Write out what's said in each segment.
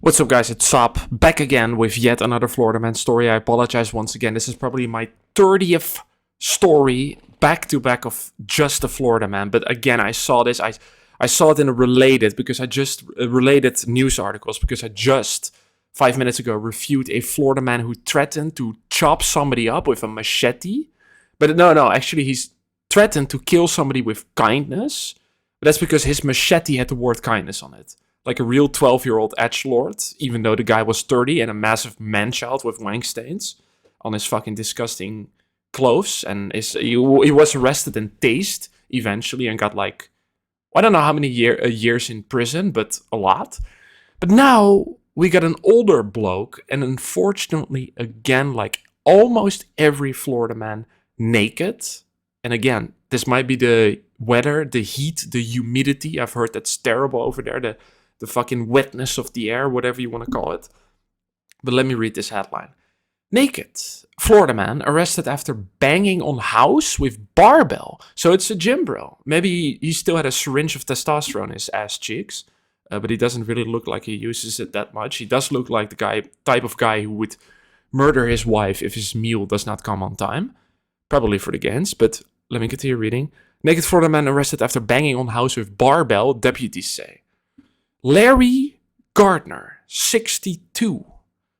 What's up, guys? It's Sap, back again with yet another Florida man story. I apologize once again. This is probably my 30th story back-to-back of just a Florida man. But again, I saw this. I saw it in a related, because I just related news articles, because I just 5 minutes ago reviewed a Florida man who threatened to chop somebody up with a machete. But no, actually he's threatened to kill somebody with kindness. But that's because his machete had the word kindness on it. Like a real 12-year-old edgelord, even though the guy was 30 and a massive man-child with wang stains on his fucking disgusting clothes. And he was arrested and tased eventually and got like, I don't know how many years in prison, but a lot. But now we got an older bloke, and unfortunately, again, like almost every Florida man, naked. And again, this might be the weather, the heat, the humidity. I've heard that's terrible over there. The fucking wetness of the air, whatever you want to call it. But let me read this headline. Naked. Florida man arrested after banging on house with barbell. So it's a gym bro. Maybe he still had a syringe of testosterone in his ass cheeks. But he doesn't really look like he uses it that much. He does look like the type of guy who would murder his wife if his meal does not come on time. Probably for the gains, but let me continue reading. Naked Florida man arrested after banging on house with barbell, deputies say. Larry Gardner, 62,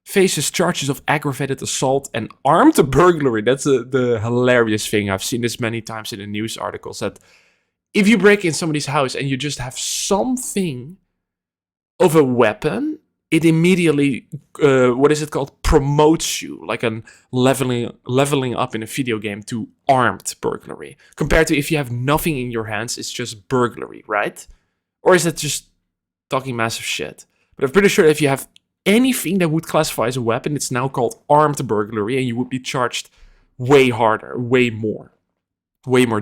faces charges of aggravated assault and armed burglary. That's the hilarious thing. I've seen this many times in the news articles, that if you break in somebody's house and you just have something of a weapon, it immediately, promotes you, like a leveling up in a video game to armed burglary. Compared to if you have nothing in your hands, it's just burglary, right? Or is it just talking massive shit? But I'm pretty sure if you have anything that would classify as a weapon, it's now called armed burglary, and you would be charged way harder, way more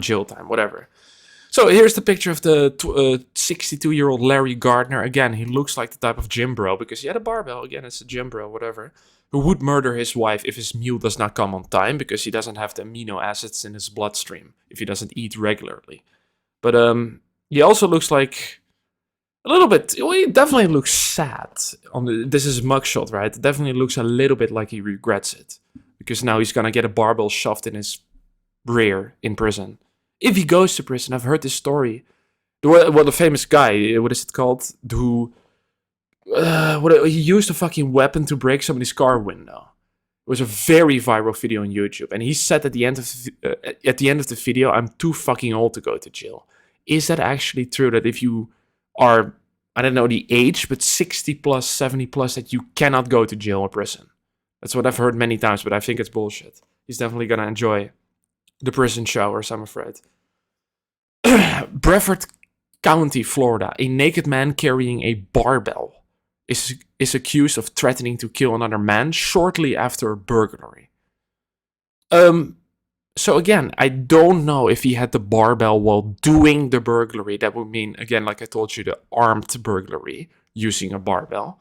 jail time, whatever. So here's the picture of the 62-year-old Larry Gardner. Again, he looks like the type of gym bro, because he had a barbell. Again, it's a gym bro, whatever. Who would murder his wife if his meal does not come on time, because he doesn't have the amino acids in his bloodstream, if he doesn't eat regularly. But he also looks like a little bit, well, he definitely looks sad. This is a mugshot, right? It definitely looks a little bit like he regrets it. Because now he's gonna get a barbell shoved in his rear in prison. If he goes to prison, I've heard this story. The famous guy, what is it called? Who, he used a fucking weapon to break somebody's car window. It was a very viral video on YouTube. And he said at the end of the video, I'm too fucking old to go to jail. Is that actually true, that if you are, I don't know the age, but 60 plus, 70 plus, that you cannot go to jail or prison? That's what I've heard many times, but I think it's bullshit. He's definitely gonna enjoy the prison showers, I'm afraid. BREVARD County, Florida. A naked man carrying a barbell is accused of threatening to kill another man shortly after a burglary. So again, I don't know if he had the barbell while doing the burglary. That would mean, again, like I told you, the armed burglary using a barbell.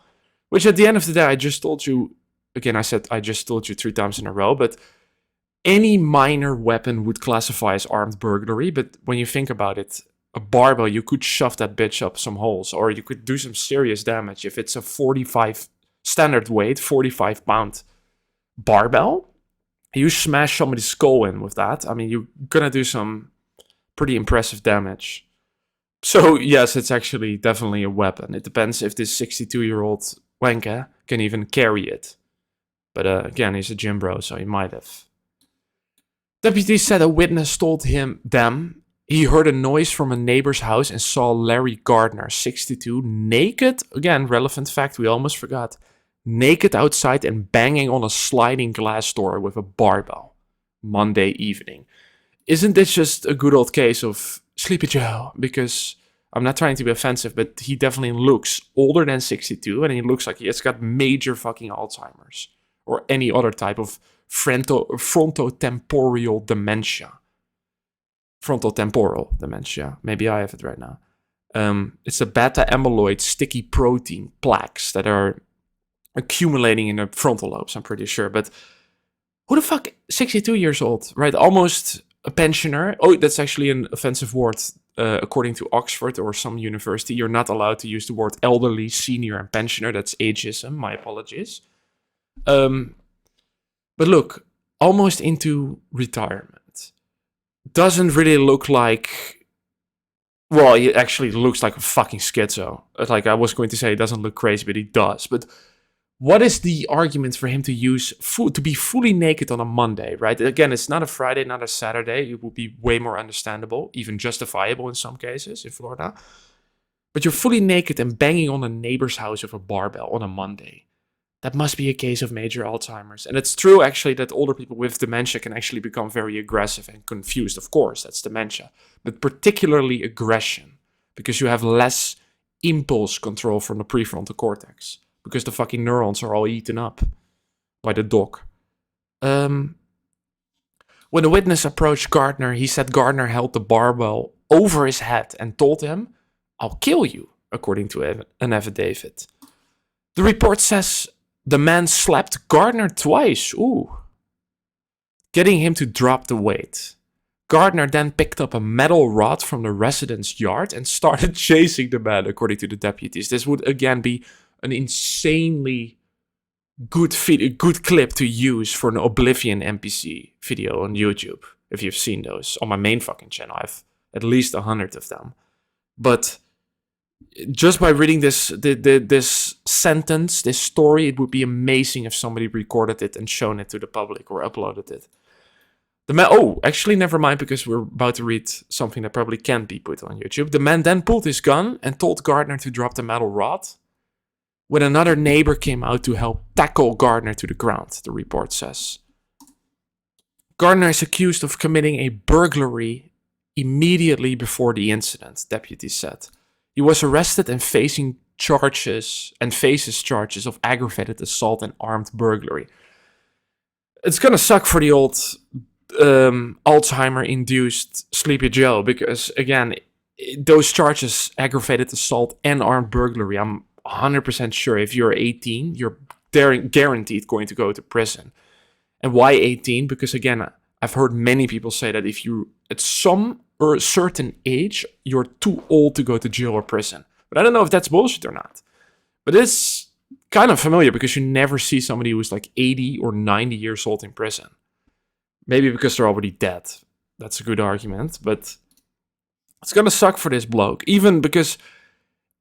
Which at the end of the day, I just told you, again, I just told you 3 times in a row, but any minor weapon would classify as armed burglary. But when you think about it, a barbell, you could shove that bitch up some holes, or you could do some serious damage. If it's a 45 standard weight, 45-pound barbell, you smash somebody's skull in with that, I mean, you're gonna do some pretty impressive damage. So yes, it's actually definitely a weapon. It depends if this 62-year-old wanker can even carry it. But again, he's a gym bro, so he might have. Deputies said a witness told them he heard a noise from a neighbor's house and saw Larry Gardner, 62, naked. Again, relevant fact we almost forgot. Naked outside and banging on a sliding glass door with a barbell Monday evening. Isn't this just a good old case of Sleepy Joe? Because I'm not trying to be offensive, but he definitely looks older than 62, and he looks like he has got major fucking Alzheimer's or any other type of frontotemporal dementia. Frontotemporal dementia. Maybe I have it right now. It's a beta amyloid sticky protein plaques that are accumulating in the frontal lobes, I'm pretty sure. But who the fuck, 62 years old, right? Almost a pensioner. Oh, that's actually an offensive word according to Oxford or some university, you're not allowed to use the word elderly, senior, and pensioner. That's ageism. My apologies. But look, almost into retirement. Doesn't really look like... Well, it actually looks like a fucking schizo. Like, I was going to say it doesn't look crazy, but he does. But what is the argument for him to use to be fully naked on a Monday, right? Again, it's not a Friday, not a Saturday. It would be way more understandable, even justifiable in some cases in Florida. But you're fully naked and banging on a neighbor's house with a barbell on a Monday. That must be a case of major Alzheimer's. And it's true, actually, that older people with dementia can actually become very aggressive and confused. Of course, that's dementia. But particularly aggression, because you have less impulse control from the prefrontal cortex. Because the fucking neurons are all eaten up by the dog. When the witness approached Gardner, he said Gardner held the barbell over his head and told him, "I'll kill you," according to an affidavit. The report says the man slapped Gardner twice, getting him to drop the weight. Gardner then picked up a metal rod from the resident's yard and started chasing the man, according to the deputies. This would again be an insanely good clip to use for an Oblivion NPC video on YouTube. If you've seen those on my main fucking channel, I have at least 100 of them. But just by reading this sentence, this story, it would be amazing if somebody recorded it and shown it to the public or uploaded it. Actually, never mind, because we're about to read something that probably can't be put on YouTube. The man then pulled his gun and told Gardner to drop the metal rod, when another neighbor came out to help tackle Gardner to the ground, the report says. Gardner is accused of committing a burglary immediately before the incident, deputies said. He was arrested and faces charges of aggravated assault and armed burglary. It's gonna suck for the old Alzheimer-induced Sleepy Joe, because again, those charges, aggravated assault and armed burglary, I'm 100% sure if you're 18, you're guaranteed going to go to prison. And why 18? Because again, I've heard many people say that if you at some or a certain age, you're too old to go to jail or prison. But I don't know if that's bullshit or not. But it's kind of familiar, because you never see somebody who's like 80 or 90 years old in prison. Maybe because they're already dead. That's a good argument. But it's gonna suck for this bloke. Even because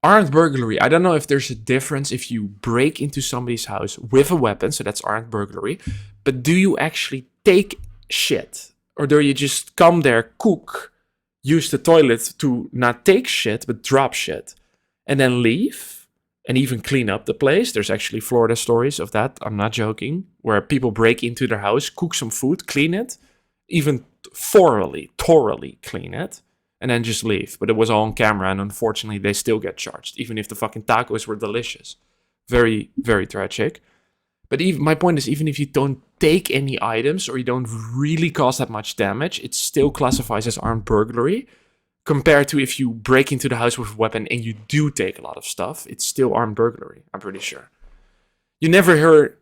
armed burglary, I don't know if there's a difference if you break into somebody's house with a weapon, so that's armed burglary, but do you actually take shit? Or do you just come there, cook, use the toilet to not take shit, but drop shit, and then leave, and even clean up the place? There's actually Florida stories of that, I'm not joking, where people break into their house, cook some food, clean it, even thoroughly clean it, and then just leave. But it was all on camera, and unfortunately they still get charged, even if the fucking tacos were delicious. Very, very tragic. But my point is, even if you don't take any items or you don't really cause that much damage, it still classifies as armed burglary. Compared to if you break into the house with a weapon and you do take a lot of stuff, it's still armed burglary, I'm pretty sure. You never heard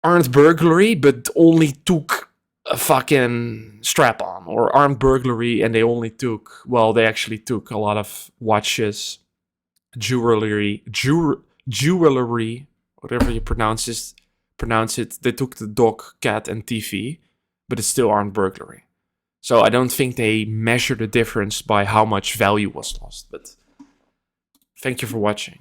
armed burglary, but only took a fucking strap-on, or armed burglary and they only took, well, they actually took a lot of watches, jewelry, whatever you pronounce it. They took the dog, cat, and TV, but it's still armed burglary. So I don't think they measure the difference by how much value was lost. But thank you for watching.